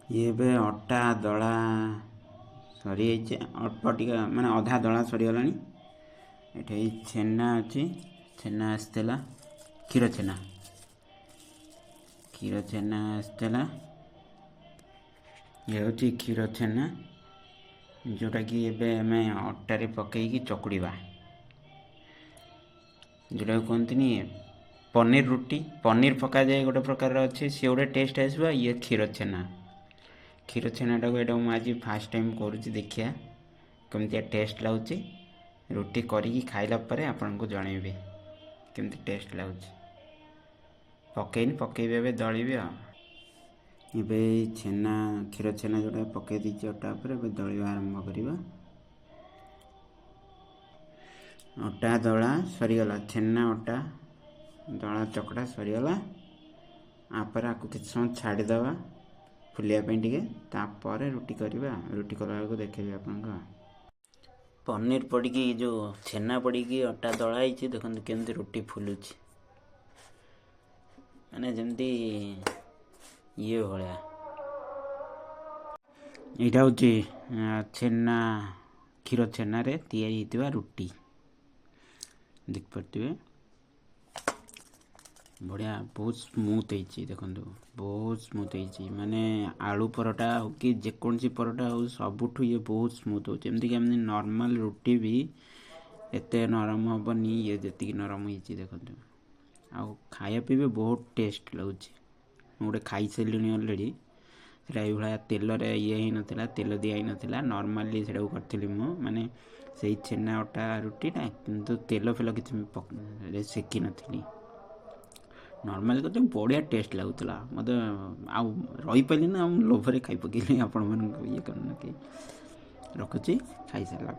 ये बे अटा दला सरी अल्प टिके माने अधा दला सरीगलानी। एठे छेना अच्छी छेना आसला क्षीर छेना आसला। ये हूँ क्षीर छेना जोटा कि एबे आमे अटारे पकईकी चकुड़ीबा, जोटा कहते पनीर रुटी पनीर पका जाए गोटे प्रकार अच्छे सी गोटे टेस्ट आसवा। ये क्षीर छेनाटा को यहाँ आज फास्ट टाइम करुँच, देखिया कमिया टेस्ट लगुच। रुटी करी खाइला परे आपन को जनइबी केमती टेस्ट लगुच। पकईनी पकईबे दलिबी एबे छेना क्षीर छेना जोटा पकई दी अटा पर दलिया आरंभ करवा। अटा दला सरीगला, छेना अटा दला चकड़ा सरीगला। आपर आपको किसी समय छाड़ीदवा फुलियापाई टिके, तापर रुटी करवा। रुटी कला बेलू देखेबी आपन पनीर पड़ी जो छेना पड़ी अटा दला देखो केमती रुटी फुलुची, माने जमती ये भाया। यहाँ हूँ छेना क्षीर छेना रे तैयारी होता रुटी देख पारे। बढ़िया बहुत स्मूथ होती देखो, बहुत स्मूथ होती माने आलू परोटा हो कि जेकोसी परोटा हो सबुठ ये बहुत स्मूथ होमती कि नॉर्मल रुटी भी एते नरम हेनी। ये जी नरम होती देखो आउ खाया पीबे बहुत टेस्ट लगुच। गोटे खाई सारे अलरेडी से भाया तेल ये ही नाला, तेल दिया ही नाला, नॉर्मली से करी माने से छेना अटा रुटीटा किंतु तेल फेल कि सेकी नी नॉर्मली करते बढ़िया टेस्ट लगुला। मत आउ रही पारे ना लोभरे खाई पकईली आपण मन ये करना कि रखुची खाई सारा।